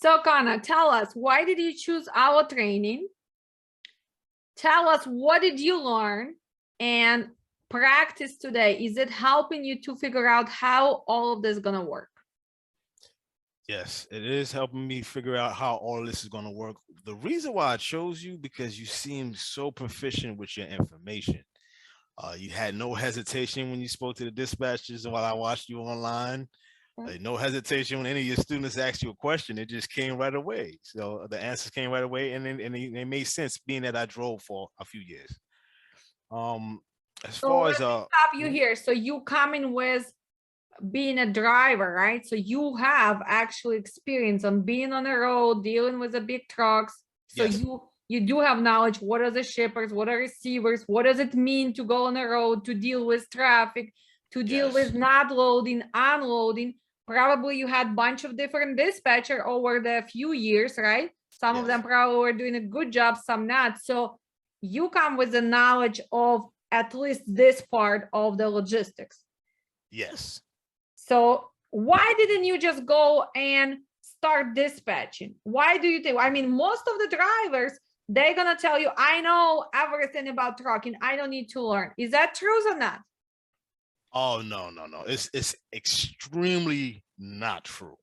So Connor, tell us, why did you choose our training? Tell us, what did you learn and practice today? Is it helping you to figure out how all of this is going to work? Yes, it is helping me figure out how all of this is going to work. The reason why I chose you, because you seem so proficient with your information. You had no hesitation when you spoke to the dispatchers, and while I watched you online, no hesitation when any of your students asked you a question. It just came right away. So the answers came right away, and they made sense, being that I drove for a few years. As So far let as me stop you here. So you come in with being a driver, right? So you have actually experience on being on the road, dealing with the big trucks. So yes, you do have knowledge. What are the shippers? What are receivers? What does it mean to go on the road, to deal with traffic, to deal yes, with not loading, unloading? Probably you had a bunch of different dispatcher over the few years, right? Some of yes, them probably were doing a good job, some not. So you come with the knowledge of at least this part of the logistics. yes. So why didn't you just go and start dispatching? Why do you think? I mean, most of the drivers, they're going to tell you, I know everything about trucking. I don't need to learn. Is that true or not? Oh, no. It's extremely not true.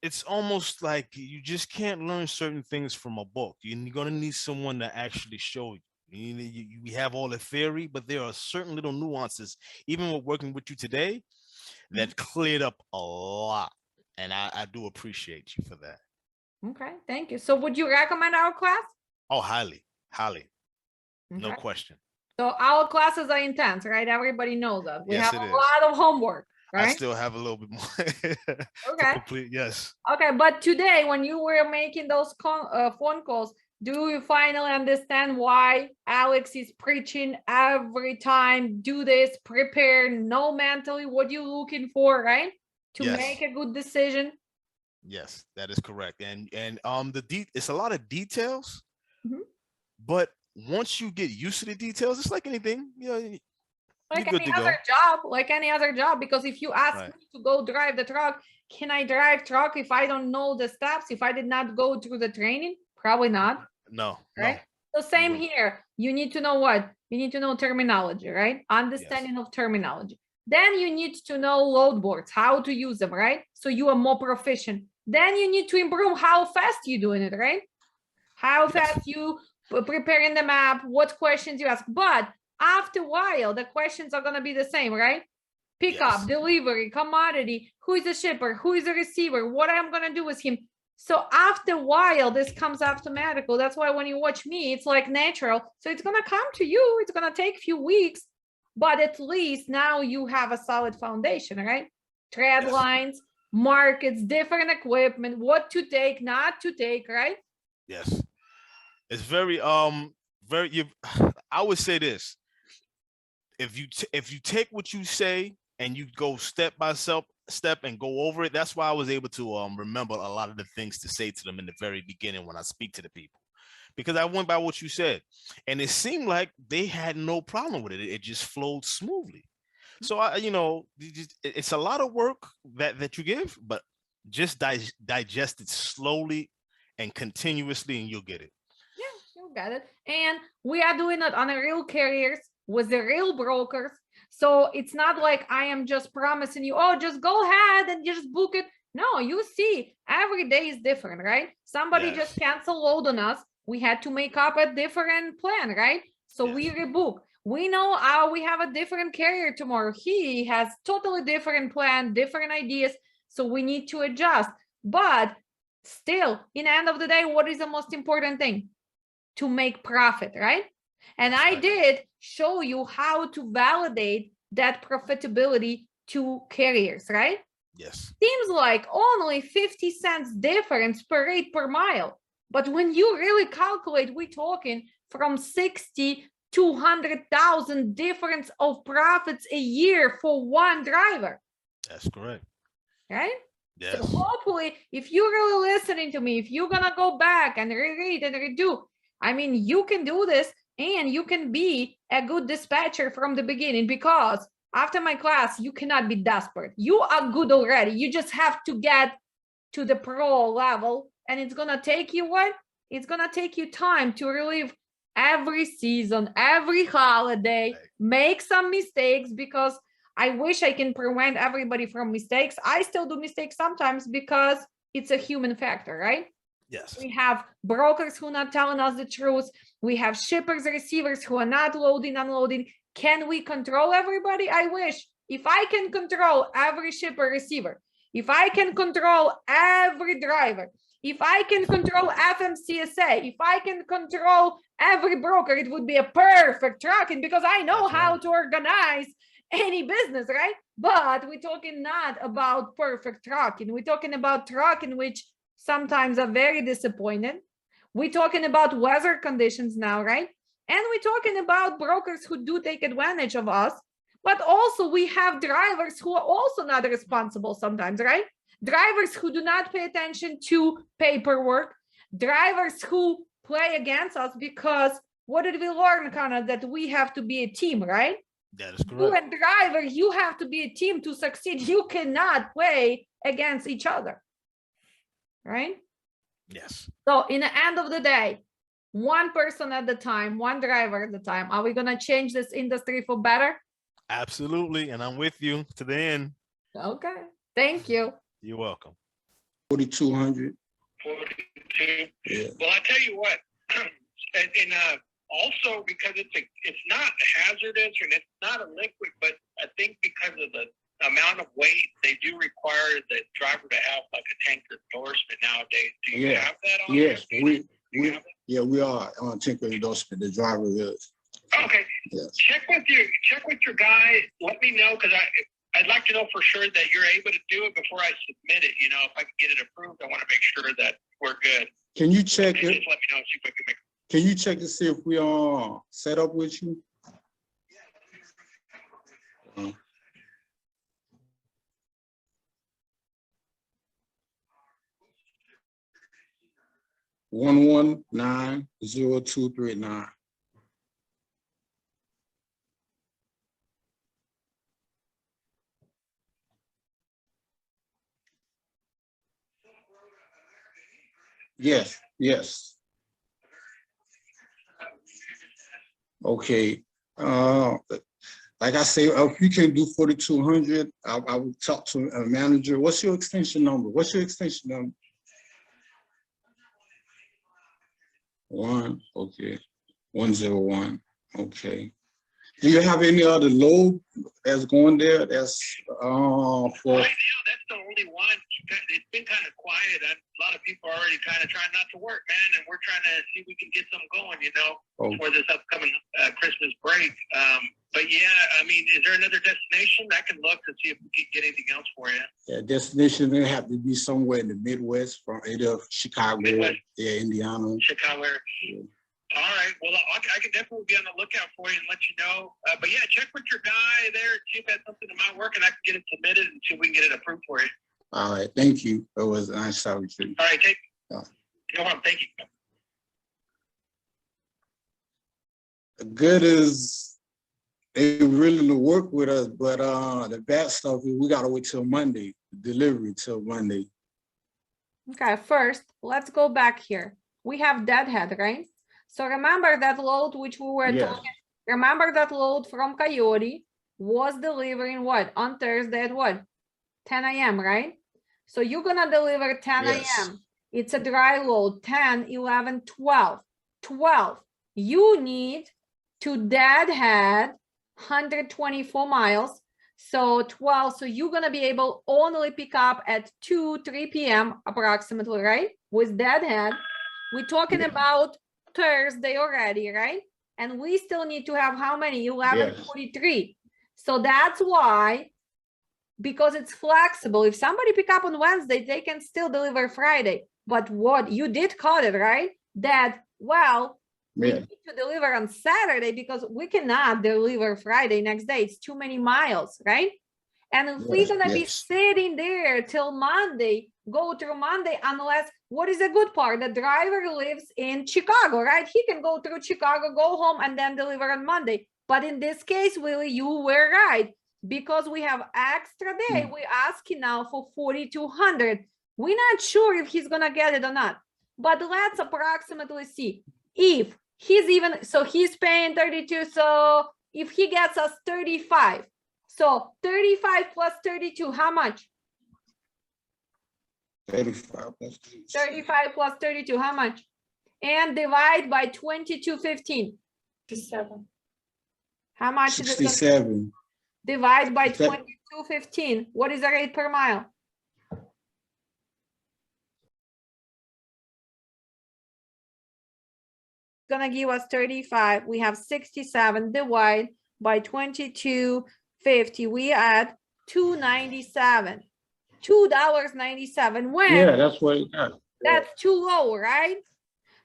It's almost like you just can't learn certain things from a book. You're gonna need someone to actually show you. We have all the theory, but there are certain little nuances, even with working with you today, that cleared up a lot. And I do appreciate you for that. Okay, thank you. So would you recommend our class? Oh, highly. Okay. No question. So our classes are intense, right? Everybody knows that. We Yes, have it a is. lot of homework, I right? still have a little bit more to Okay. complete. Yes. Okay, but today when you were making those phone calls, do you finally understand why Alex is preaching every time, do this, prepare, know mentally what you're looking for, right? To Yes. make a good decision. Yes, that is correct. And it's a lot of details, Mhm. but once you get used to the details, it's like anything. You're Like good any to other go. job, like any other job, because if you ask Right. me to go drive the truck, can I drive truck if I don't know the steps, if I did not go through the training? Probably not. No, Right? So you same wouldn't. here. You need to know what? You need to know terminology, right? Yes. Understanding of terminology. Then you need to know load boards, how to use them, right? So you are more proficient. Then you need to improve how fast you're doing it, right? How Yes. fast you preparing the map, what questions you ask. But after a while, the questions are going to be the same, right? Pickup, Yes. delivery, commodity, who is the shipper, who is the receiver, what I'm going to do with him. So after a while, this comes automatically. That's why when you watch me, it's like natural. So it's going to come to you. It's going to take a few weeks, but at least now you have a solid foundation, right? Thread Yes. lines, markets, different equipment, what to take, not to take, right? Yes. It's very you. I would say this: if you take what you say and you go step by step and go over it, that's why I was able to remember a lot of the things to say to them in the very beginning when I speak to the people, because I went by what you said, and it seemed like they had no problem with it. It just flowed smoothly. So it's a lot of work that you give, but just digest it slowly and continuously, and you'll get it. Yeah, you got it. And we are doing it on the real carriers with the real brokers. So it's not like I am just promising you, oh, just go ahead and just book it. No, you see, every day is different, right? Somebody just Yes. canceled load on us. We had to make up a different plan, right? So we Yes. rebook. We know how we have a different carrier tomorrow. He has totally different plan, different ideas. So we need to adjust. But still, in the end of the day, what is the most important thing? To make profit, right? And Yes, I I agree. did show you how to validate that profitability to carriers, right? Yes. Seems like only 50 cents difference per rate per mile. But when you really calculate, we're talking from 60 to 100,000 difference of profits a year for one driver. That's correct. Right? So Yes. hopefully, if you're really listening to me, if you're gonna go back and reread and redo, I mean, you can do this and you can be a good dispatcher from the beginning, because after my class, you cannot be desperate. You are good already. You just have to get to the pro level, and it's gonna take you what? It's gonna take you time to relive every season, every holiday, make some mistakes, because I wish I can prevent everybody from mistakes. I still do mistakes sometimes because it's a human factor, right? Yes. We have brokers who are not telling us the truth. We have shippers, receivers who are not loading, unloading. Can we control everybody? I wish. If I can control every shipper, receiver, if I can control every driver, if I can control FMCSA, if I can control every broker, it would be a perfect trucking, because I know how to organize any business, right? But we're talking not about perfect trucking. We're talking about trucking which sometimes are very disappointed. We're talking about weather conditions now, right? And we're talking about brokers who do take advantage of us. But also we have drivers who are also not responsible sometimes, right? Drivers who do not pay attention to paperwork, drivers who play against us, because what did we learn, Connor? That we have to be a team, right? That is correct. You and driver, you have to be a team to succeed. You cannot play against each other, right? Yes. So in the end of the day, one person at the time, one driver at the time. Are we gonna change this industry for better? Absolutely, and I'm with you to the end. Okay, thank you. You're welcome. 4,200. 42. Yeah. Well, I tell you what, and also because it's not hazardous and it's not a liquid, but I think because of the amount of weight, they do require the driver to have like a tanker endorsement nowadays. Do you have that on? Yes, you? we are on tanker endorsement. The driver is. Okay. Yes. Check with your guy. Let me know, because I'd like to know for sure that you're able to do it before I submit it. You know, if I can get it approved, I want to make sure that we're good. Can you check Just let it? me know, see if I can make. Can you check to see if we are set up with you? 1190239. Yes, yes. Okay. Like I say, if you can do 4,200, I will talk to a manager. What's your extension number? What's your extension number? 1, okay. 101, okay. Do you have any other load that's going there that's for? Right now, that's the only one. It's been kind of quiet. A lot of people are already kind of trying not to work, man, and we're trying to see if we can get some going, you know, before this upcoming Christmas break. But yeah, I mean, is there another destination? I can look to see if we can get anything else for you. Yeah, destination, they have to be somewhere in the Midwest, from either Chicago, Midwest. Yeah, Indiana. Chicago. Yeah. All right. Well, I can definitely be on the lookout for you and let you know. But yeah, check with your guy there, see if that's something that might work, and I can get it submitted and see if we can get it approved for you. All right, thank you. It was a nice talking to you. All right, Yeah. No problem. Thank you. Good is they really to work with us, but the bad stuff is we gotta wait till Monday, delivery till Monday. Okay, first, let's go back here. We have deadhead, right? So remember that load which we were talking, remember that load from Coyote was delivering what? On Thursday at what? 10 a.m., right? So you're gonna deliver 10 a.m. It's a dry load, 10, 11, 12. 12. You need to deadhead 124 miles. So 12, so you're gonna be able only pick up at 3 p.m. approximately, right? With deadhead. We're talking about Thursday already, right? And we still need to have how many? 11:43. So that's why, because it's flexible. If somebody pick up on Wednesday, they can still deliver Friday. But what you did call it, right? That, well, we need to deliver on Saturday because we cannot deliver Friday next day. It's too many miles, right? And if we're gonna be sitting there till Monday, go through Monday, unless, what is the good part? The driver lives in Chicago, right? He can go through Chicago, go home, and then deliver on Monday. But in this case, Willie, you were right. Because we have extra day, we're asking now for 4,200. We're not sure if he's gonna get it or not, but let's approximately see if he's even, so he's paying 32. So if he gets us 35, so 35 plus 32, how much? 35 plus 32. 35 plus 32, how much? And divide by 22.15. 67. How much is it? 67. Divide by Okay. 22.15. What is the rate per mile? Gonna give us 35. We have 67. Divide by 22.50. We add $2.97. $2.97. When? Yeah, that's what it got. That's too low, right?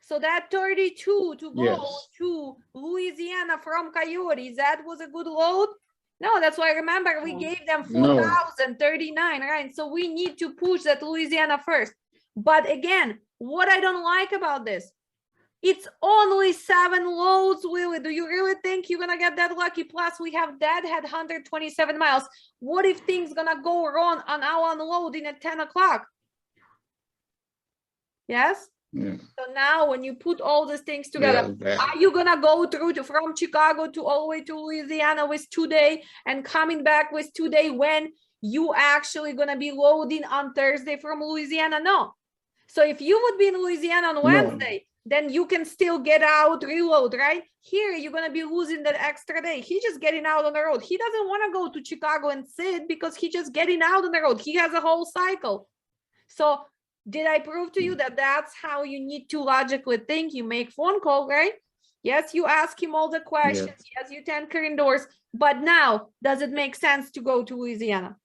So that 32 to go Yes. to Louisiana from Coyotes, that was a good load? No, that's why I remember we gave them No. 4,039, right? So we need to push that Louisiana first. But again, what I don't like about this, it's only 7 loads, Willie. Do you really think you're gonna get that lucky? Plus, we have that had 127 miles. What if things gonna go wrong on our unloading at 10 o'clock? Yes? Yeah. So now when you put all these things together, Yeah, are you gonna go through from Chicago to all the way to Louisiana with 2 days and coming back with 2 days when you actually gonna be loading on Thursday from Louisiana? No. So if you would be in Louisiana on Wednesday, then you can still get out, reload, right? Here, you're gonna be losing that extra day. He's just getting out on the road. He doesn't wanna go to Chicago and sit because he's just getting out on the road. He has a whole cycle. So did I prove to you that that's how you need to logically think? You make phone call, right? Yes, you ask him all the questions. Yes, you tanker indoors. But now, does it make sense to go to Louisiana?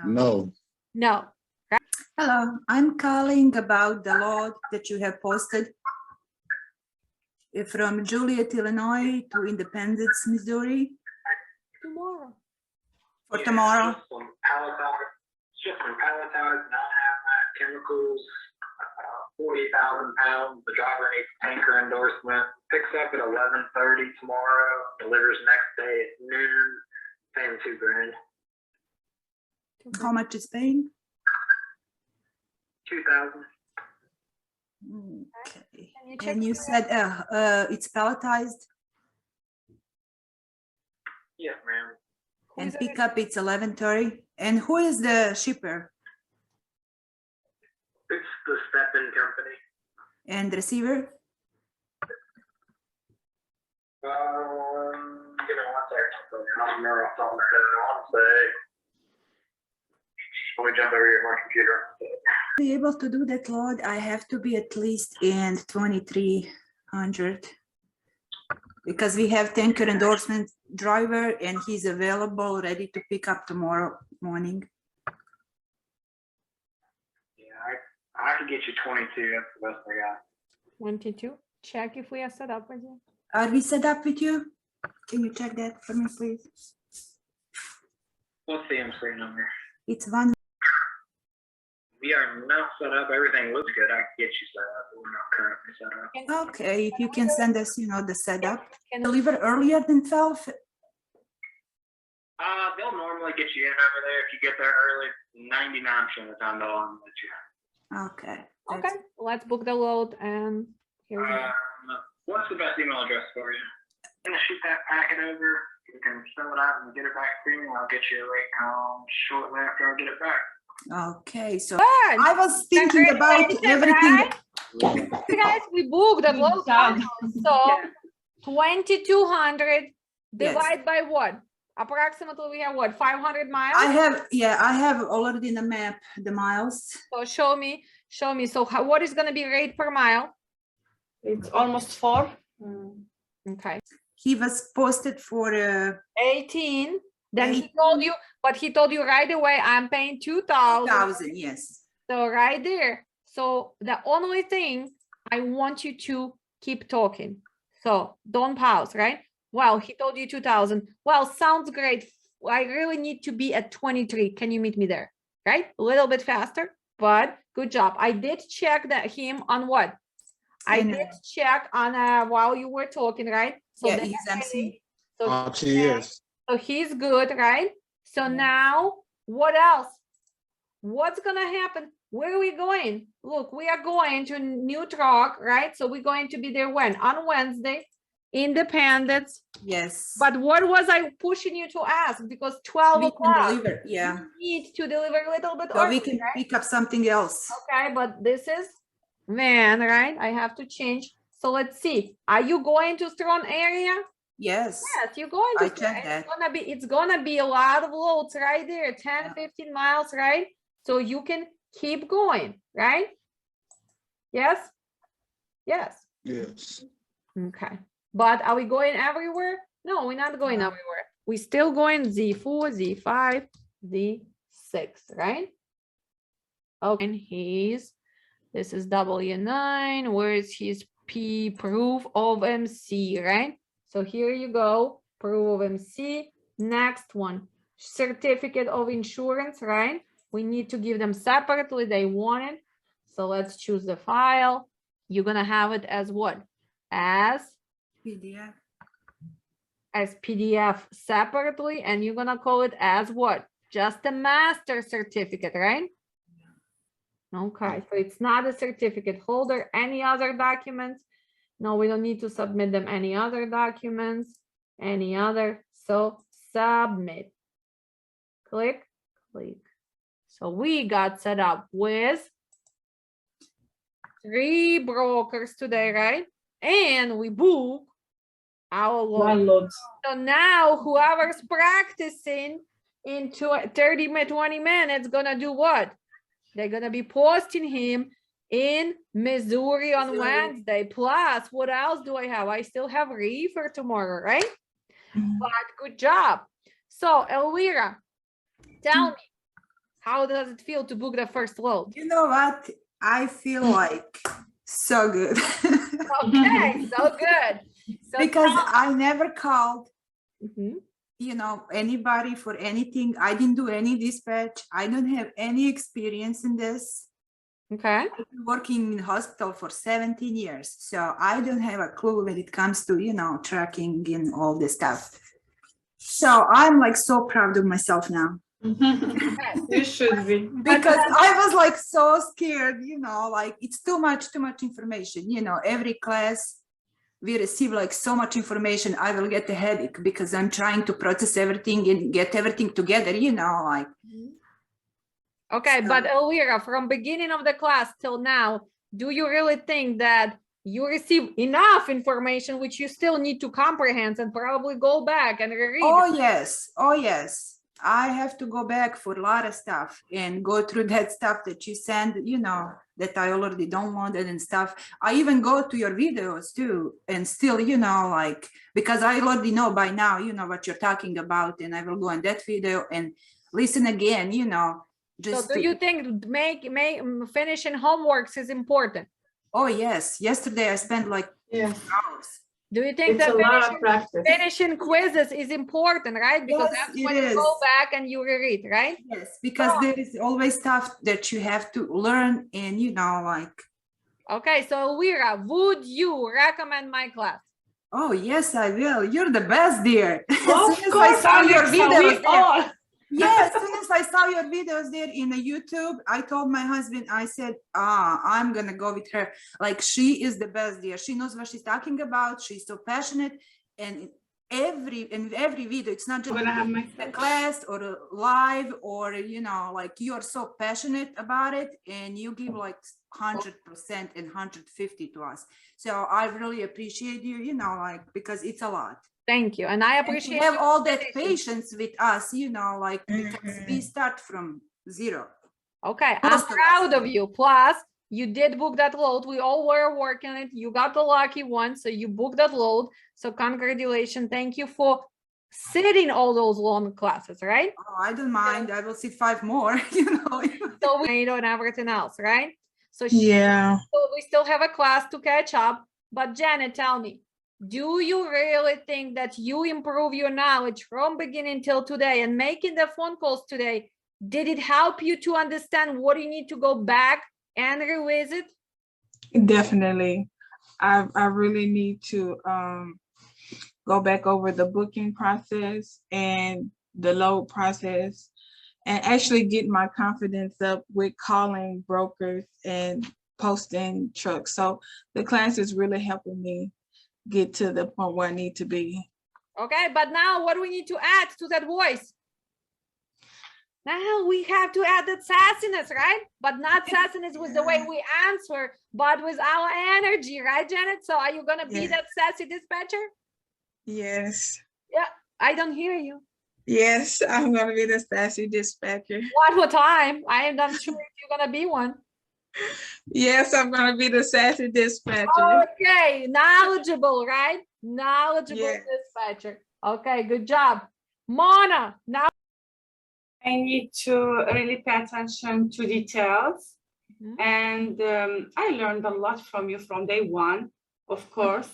No. No. Hello, I'm calling about the load that you have posted from Joliet, Illinois to Independence, Missouri Tomorrow. for tomorrow. Just some palletized, non-hazmat chemicals, 40,000 pounds. The driver needs tanker endorsement. Picks up at 11:30 tomorrow. Delivers next day at noon. Paying $2 grand. How much is paying? 2,000. Okay. Can you check And you said it's palletized Yes, ma'am. who and is it? pick up it's 11:30. And who is the shipper It's the Steppen company. and receiver? Give me 1 second. I don't remember off the top of my head. I want to say. Let me jump over here at my computer. To be able to do that load, I have to be at least in 2300 because we have tanker endorsement driver and he's available, ready to pick up tomorrow morning. Yeah, I could get you 22. That's the best I got. 22. Check if we are set up with you. Are we set up with you? Can you check that for me, please? What's the MC number? It's one. We are not set up. Everything looks good. I can get you set up, but we're not currently set up. Okay, if you can send us, the setup. Can Deliver earlier than 12. They'll normally get you in over there if you get there early. 99% of the time they'll let you in. Okay. Okay, let's book the load and here we go. What's the best email address for you? I'm gonna shoot that packet over. You can fill it out and get it back to me. I'll get you a link shortly after I get it back. Okay, so Good. I was thinking about everything. Guys, we booked the load time. So 2,200 divide by what? Approximately we have what, 500 miles? I have already in the map the miles. So show me. So what is gonna be rate per mile? It's almost 4. Okay. He was posted for 18. Then he told you, but he told you right away, I'm paying 2,000. 2,000, yes. So right there. So the only thing I want you to keep talking. So don't pause, right? Well, he told you 2,000. Well, sounds great. I really need to be at 23. Can you meet me there? Right? A little bit faster, but good job. I did check that him on what? I did check on while you were talking, right? So Yeah, that's he's MC. So, Yes. so he's good, right? So now what else? what's gonna happen? Where are we going? Look, we are going to New Truck, right? So we're going to be there when? On Wednesday, Independence. Yes. But what was I pushing you to ask? Because 12 We can o'clock, deliver, yeah. you need to deliver a little bit So early, we can right? pick up something else. Okay, but this is van, right? I have to change. So let's see. Are you going to Strong area? Yes, Yes, you're going to. I checked that. It's gonna be a lot of loads right there, 10, 15 miles, right? So you can keep going, right? Yes? Yes. Yes. Okay. But are we going everywhere? No, we're not going everywhere. We're still going Z4, Z5, Z6, right? Okay, and this is W9. Where is his P proof of MC, right? So here you go, proof of MC. Next one, certificate of insurance, right? We need to give them separately, they want it. So let's choose the file. You're gonna have it as what? As PDF. PDF separately, and you're gonna call it as what? Just a master certificate, right? Okay, so it's not a certificate holder. Any other documents? No, we don't need to submit them. Any other documents? Any other? So submit. Click, click. So we got set up with 3 brokers today, right? And we book our load. So now whoever's practicing in 30 20 minutes gonna do what? They're gonna be posting him in Missouri on Wednesday. Plus, what else do I have? I still have reefer tomorrow, right? But good job. So Elvira, tell me, how does it feel to book the first load? You know what? I feel like so good. Okay, so good. So because I never called, Mhm. you know, anybody for anything. I didn't do any dispatch. I don't have any experience in this. Okay. I've been working in hospital for 17 years. So I don't have a clue when it comes to, you know, tracking and all this stuff. So I'm like so proud of myself now. You should be. Because I was like so scared, you know, like it's too much information, you know, every class we receive like so much information. I will get a headache because I'm trying to process everything and get everything together, you know, like. Okay, So- but Elvira, from beginning of the class till now, do you really think that you receive enough information which you still need to comprehend and probably go back and reread? Oh yes, oh yes. I have to go back for a lot of stuff and go through that stuff that you send, you know, that I already downloaded and stuff. I even go to your videos too, and still, you know, like, because I already know by now, you know, what you're talking about, and I will go on that video and listen again, you know. Just so do you think finishing homeworks is important? Oh yes, yesterday I spent like hours. Do you think It's that a lot of practice. finishing quizzes is important, right? Because Yes, that's it when you is. go back and you reread, right? Yes, because there is always stuff that you have to learn, and you know, like. Okay, so Elvira, would you recommend my class? Oh yes, I will. You're the best, dear. Of As soon as I course, saw your Alexa, videos we there. all. Yeah, as soon as I saw your videos there in the YouTube, I told my husband, I said, I'm gonna go with her. Like, she is the best, dear. She knows what she's talking about. She's so passionate, and in every video, it's not just I'm gonna have my a class or a live, or you know, like, you're so passionate about it, and you give like 100% and 150 to us. So I really appreciate you, you know, like, because it's a lot. Thank you. And I And appreciate to have your all that dedication. patience with us, you know, like, because we start from zero. Okay, I'm Most of us. proud of you. Plus, you did book that load. We all were working it. You got the lucky one, so you booked that load. So congratulations. Thank you for sitting all those long classes, right? Oh, I don't mind. I will sit 5 more, you know. So we and everything else, right? So Yeah. we still have a class to catch up. But Janet, tell me, do you really think that you improve your knowledge from beginning till today and making the phone calls today? Did it help you to understand what you need to go back and revisit? Definitely. I really need to go back over the booking process and the load process and actually get my confidence up with calling brokers and posting trucks. So the class is really helping me get to the point where I need to be. Okay, but now what do we need to add to that voice? Now we have to add that sassiness, right? But not sassiness with the way we answer, but with our energy, right, Janet? So are you gonna be that sassy dispatcher? Yes. Yeah, I don't hear you. Yes, I'm gonna be the sassy dispatcher. One more time. I am not sure if you're gonna be one. Yes, I'm gonna be the sassy dispatcher. Okay, knowledgeable, right? Knowledgeable dispatcher. Okay, good job. Mona, now I need to really pay attention to details. And I learned a lot from you from day one, of course.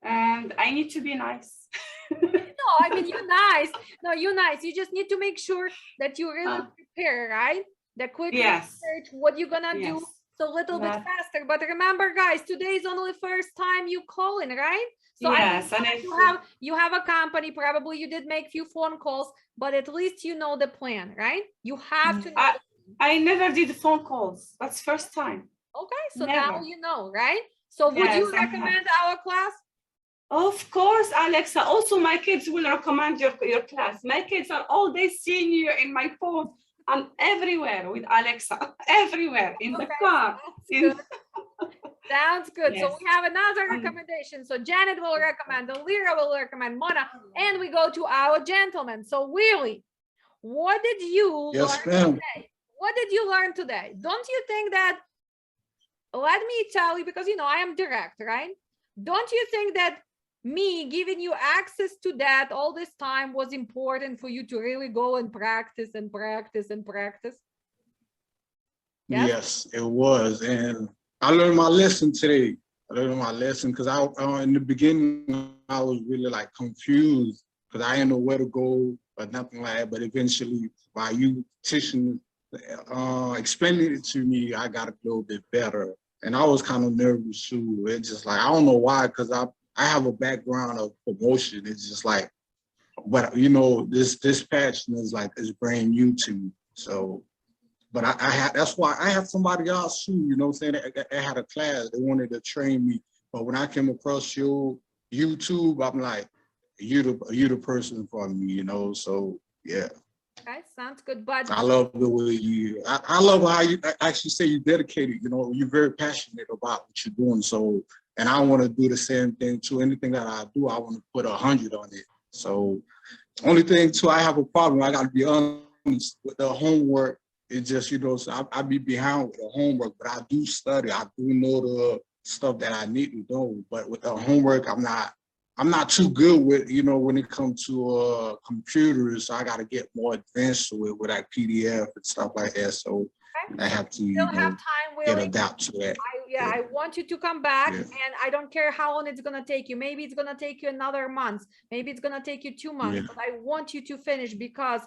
And I need to be nice. No, I mean, you're nice. No, you're nice. You just need to make sure that you really prepare, right? The quick research, what you're gonna do. So a little bit faster. But remember, guys, today is only the first time you call in, right? So you have a company, probably you did make few phone calls, but at least you know the plan, right? You have to know. I never did phone calls. That's first time. Okay, so now you know, right? So would you recommend our class? Of course, Alexa. Also, my kids will recommend your class. My kids are all day seeing you in my phone. I'm everywhere with Alexa, everywhere, in the car. Sounds good. So we have another recommendation. So Janet will recommend, Alira will recommend, Mona, and we go to our gentleman. So Willie, what did you learn today? What did you learn today? Don't you think that, let me tell you, because, you know, I am direct, right? Don't you think that me giving you access to that all this time was important for you to really go and practice and practice and practice? Yes, it was. And I learned my lesson today. I learned my lesson because in the beginning, I was really like confused because I didn't know where to go or nothing like that. But eventually, by you teaching, explaining it to me, I got a little bit better. And I was kind of nervous too. It's just like, I don't know why, because I have a background of promotion. It's just like, but you know, this passion is like, it's brand new to me. So, but I had, that's why I have somebody else too, you know what I'm saying? I had a class, they wanted to train me. But when I came across your YouTube, I'm like, you the person for me, you know? So yeah. Okay, sounds good. But I love the way you, I love how you actually say you're dedicated, you know, you're very passionate about what you're doing. So, and I want to do the same thing too. Anything that I do, I want to put 100 on it. So only thing too, I have a problem. I got to be honest with the homework. It's just, you know, so I be behind with the homework, but I do study. I do know the stuff that I need to know. But with the homework, I'm not too good with, you know, when it comes to computers. So I got to get more advanced with like PDF and stuff like that. So I have to, you know, get adapt to that. I want you to come back, and I don't care how long it's gonna take you. Maybe it's gonna take you another month. Maybe it's gonna take you 2 months. But I want you to finish because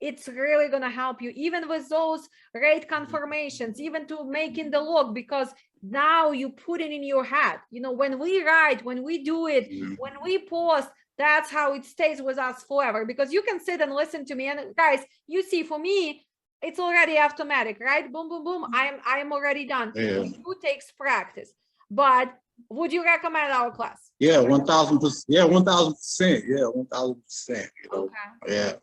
it's really gonna help you, even with those rate confirmations, even to making the log, because now you put it in your head. You know, when we write, when we do it, when we post, that's how it stays with us forever. Because you can sit and listen to me, and guys, you see, for me, it's already automatic, right? Boom, boom, boom. I'm already done. Who takes practice? But would you recommend our class? Yeah, 1,000%. Yeah, 1,000%. Yeah, 1,000%. You know? Yeah.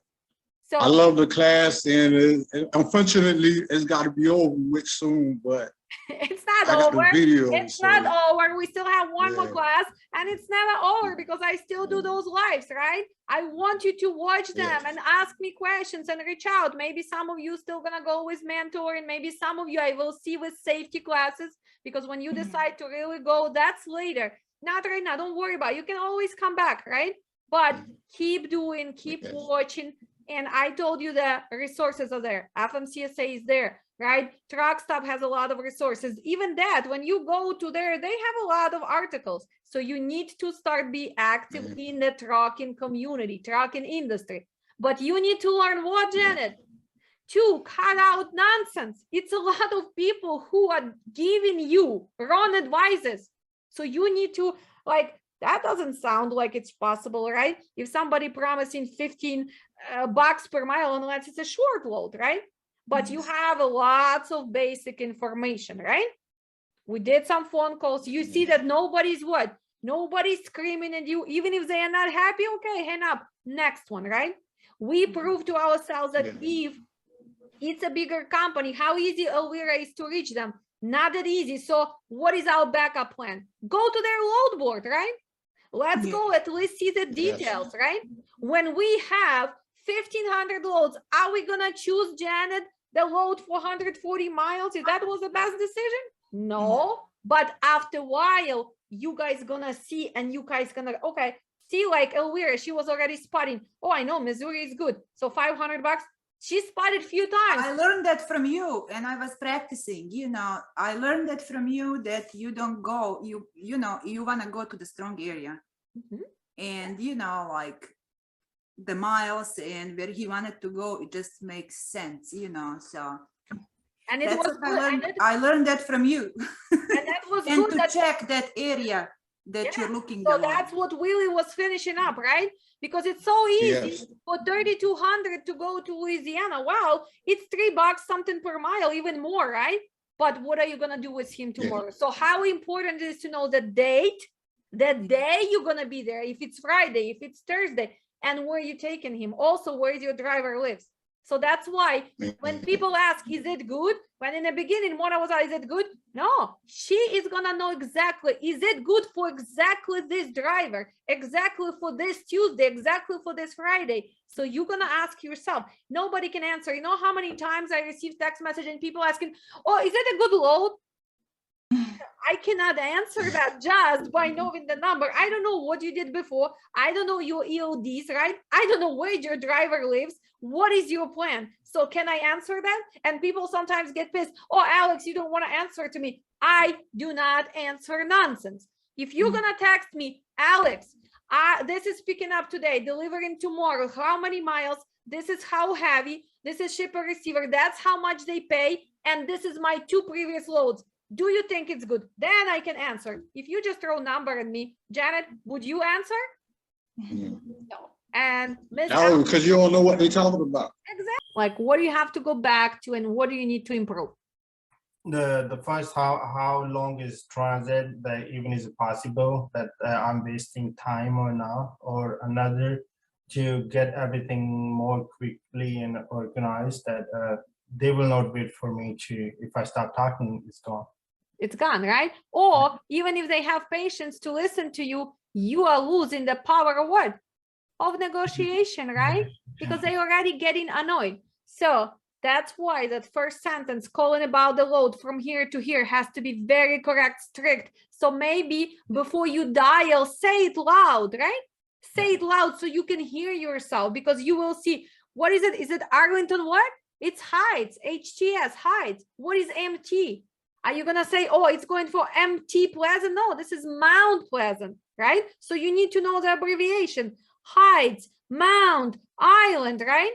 So I love the class, and unfortunately, it's got to be over with soon. But it's not over. It's not over. We still have one more class, and it's never over because I still do those lives, right? I want you to watch them and ask me questions and reach out. Maybe some of you still gonna go with mentoring. Maybe some of you I will see with safety classes, because when you decide to really go, that's later. Not right now. Don't worry about it. You can always come back, right? But keep doing, keep watching. And I told you the resources are there. FMCSA is there, right? Truck Stop has a lot of resources. Even that, when you go to there, they have a lot of articles. So you need to start be active in the trucking community, trucking industry. But you need to learn what, Janet? To cut out nonsense. It's a lot of people who are giving you wrong advices. So you need to, like, That doesn't sound like it's possible, right? If somebody promising 15 bucks per mile, unless it's a short load, right? But you have lots of basic information, right? We did some phone calls. You see that nobody's what? Nobody's screaming at you, even if they are not happy. Okay, hang up. Next one, right? We prove to ourselves that if it's a bigger company, how easy Elvira is to reach them. Not that easy. So what is our backup plan? Go to their load board, right? Let's go at least see the details, right? When we have 1,500 loads, are we gonna choose, Janet, the load for 140 miles? If that was the best decision? No. But after a while, you guys gonna see, and you guys gonna, okay, see, like Elvira, she was already spotting. Oh, I know Missouri is good. So 500 bucks. She spotted a few times. I learned that from you, and I was practicing. I learned that from you, that you don't go. You want to go to the strong area, and like the miles and where he wanted to go, it just makes sense. So. And it was good. I learned that from you. And that was and good. To check that area that you're looking. So that's what Willie was finishing up, right? Because it's so easy for 3,200 to go to Louisiana. Wow, it's $3 something per mile, even more, right? But what are you gonna do with him tomorrow? So how important it is to know the date, the day you're gonna be there, if it's Friday, if it's Thursday, and where you're taking him. Also, where your driver lives. So that's why when people ask, is it good? When in the beginning, Mona was, is it good? No, she is gonna know exactly, is it good for exactly this driver, exactly for this Tuesday, exactly for this Friday? So you're gonna ask yourself. Nobody can answer. You know how many times I receive text message and people asking, oh, is it a good load? I cannot answer that just by knowing the number. I don't know what you did before. I don't know your EODs, right? I don't know where your driver lives. What is your plan? So can I answer that? And people sometimes get pissed. Oh, Alex, you don't want to answer to me. I do not answer nonsense. If you're going to text me, Alex, this is picking up today, delivering tomorrow, how many miles? This is how heavy. This is shipper receiver. That's how much they pay. And this is my 2 previous loads. Do you think it's good? Then I can answer. If you just throw a number at me, Janet, would you answer? No. And no, because you don't know what they're talking about. Exactly. Like, what do you have to go back to, and what do you need to improve? The first, how long is transit, that even is it possible that I'm wasting time or not, or another, to get everything more quickly and organized, that they will not wait for me to, if I start talking, it's gone. It's gone, right? Or even if they have patience to listen to you, you are losing the power of what? Of negotiation, right? Because they already getting annoyed. So that's why that first sentence, calling about the load from here to here, has to be very correct, strict. So maybe before you dial, say it loud, right? Say it loud so you can hear yourself, because you will see, what is it? Is it Arlington what? It's Heights, HTS, Heights. What is MT? Are you gonna say, oh, it's going for MT Pleasant? No, this is Mount Pleasant, right? So you need to know the abbreviation. Heights, Mount, Island, right?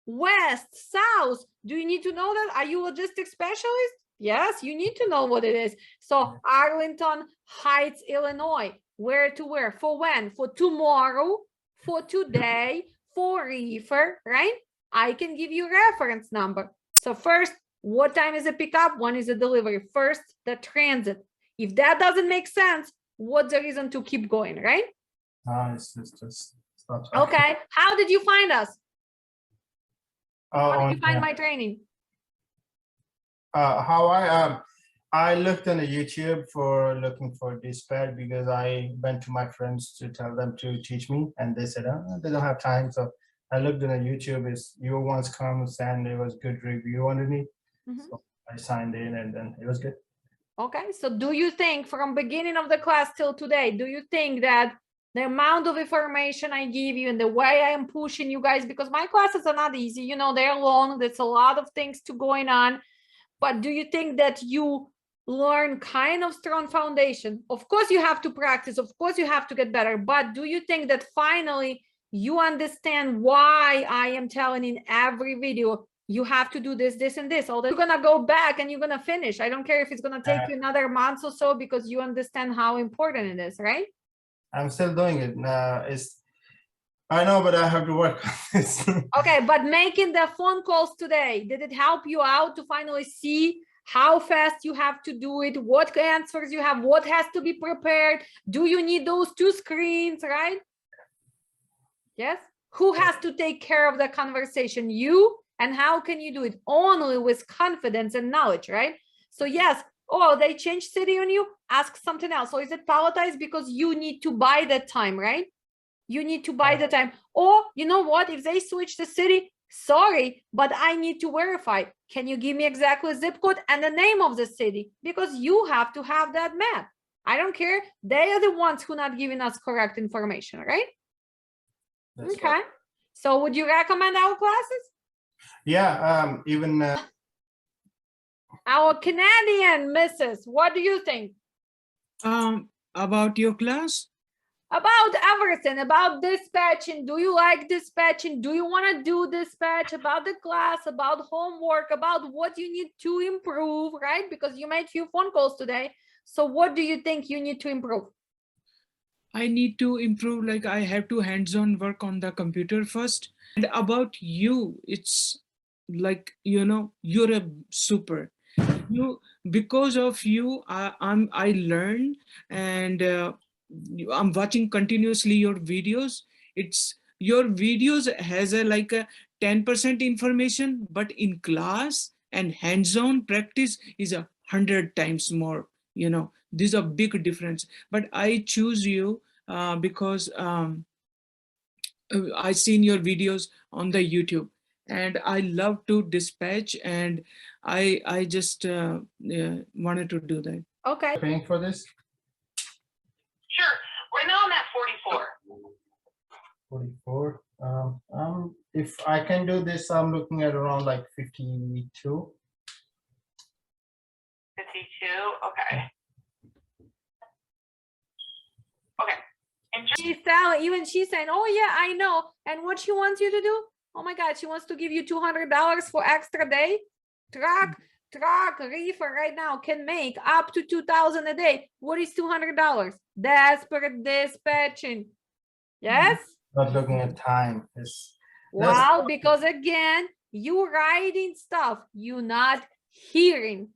West, South. Do you need to know that? Are you a logistics specialist? Yes, you need to know what it is. So Arlington Heights, Illinois. Where to where? For when? For tomorrow, for today, for reefer, right? I can give you reference number. So first, what time is a pickup? When is the delivery? First, the transit. If that doesn't make sense, what's the reason to keep going, right? It's just not okay. How did you find us? How did you find my training? How I looked on the YouTube for looking for dispatch, because I went to my friends to tell them to teach me, and they said, oh, they don't have time. So I looked on the YouTube. Is you once comes and there was good review underneath. So I signed in, and then it was good. Okay. So do you think from beginning of the class till today, do you think that the amount of information I give you and the way I am pushing you guys, because my classes are not easy, you know, they're long, there's a lot of things to going on, but do you think that you learn kind of strong foundation? Of course you have to practice, of course you have to get better, but do you think that finally you understand why I am telling in every video, you have to do this, this, and this? Although you're gonna go back and you're gonna finish. I don't care if it's gonna take you another month or so, because you understand how important it is, right? I'm still doing it. I know, but I have to work on this. Okay, but making the phone calls today, did it help you out to finally see how fast you have to do it, what answers you have, what has to be prepared? Do you need those 2 screens, right? Yes. Who has to take care of the conversation? You. And how can you do it? Only with confidence and knowledge, right? So yes, oh, they changed city on you, ask something else. So is it palletized because you need to buy that time, right? You need to buy the time. Or you know what, if they switch the city, sorry, but I need to verify. Can you give me exactly zip code and the name of the city? Because you have to have that map. I don't care. They are the ones who are not giving us correct information, right? That's okay. right. So would you recommend our classes? Yeah, even Our Canadian missus, what do you think? About your class? About everything, about dispatching. Do you like dispatching? Do you want to do dispatch? About the class, about homework, about what you need to improve, right? Because you made few phone calls today. So what do you think you need to improve? I need to improve, like I have to hands-on work on the computer first. And about you, it's like, you know, you're a super. You, because of you, I learn, and I'm watching continuously your videos. It's your videos has a like a 10% information, but in class and hands-on practice is 100 times more. You know, there's a big difference. But I choose you because I seen your videos on the YouTube, and I love to dispatch, and I just wanted to do that. Okay. paying for this. Sure. Right now I'm at 44. 44. If I can do this, I'm looking at around like 52. 52. Okay. Okay. And She's telling, even she's saying, oh yeah, I know. And what she wants you to do? Oh my God, she wants to give you $200 for extra day. Truck reefer right now can make up to $2,000 a day. What is $200? Desperate dispatching. Yes. Not looking at time. Well, because again, you writing stuff, you not hearing.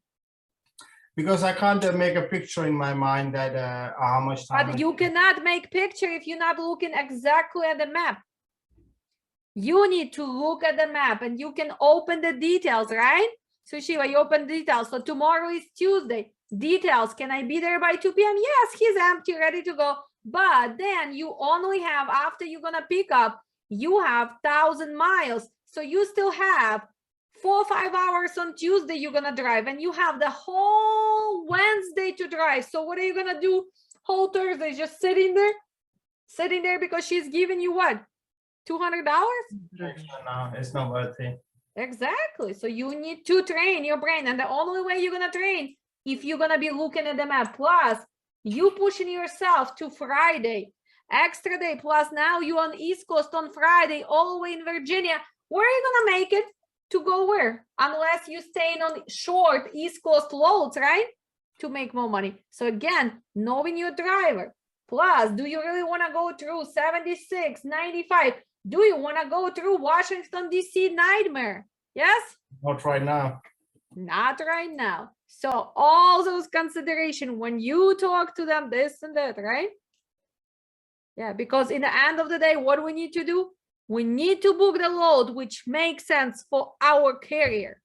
Because I can't make a picture in my mind that how much time. But you cannot make picture if you're not looking exactly at the map. You need to look at the map and you can open the details, right? So Shiva, you open details. So tomorrow is Tuesday. Details, can I be there by 2 p.m.? Yes, he's empty, ready to go. But then you only have, after you're gonna pick up, you have 1,000 miles. So you still have 4 or 5 hours on Tuesday you're gonna drive, and you have the whole Wednesday to drive. So what are you gonna do whole Thursday? Just sitting there because she's giving you what? $200? No, it's not worth it. Exactly. So you need to train your brain, and the only way you're gonna train if you're gonna be looking at the map. Plus, you pushing yourself to Friday, extra day. Plus, now you on East Coast on Friday, all the way in Virginia. Where are you gonna make it to go where? Unless you staying on short East Coast loads, right? To make more money. So again, knowing your driver. Plus, do you really want to go through 76, 95? Do you want to go through Washington, D.C. nightmare? Yes? Not right now. Not right now. So all those considerations when you talk to them, this and that, right? Yeah, because in the end of the day, what do we need to do? We need to book the load, which makes sense for our carrier.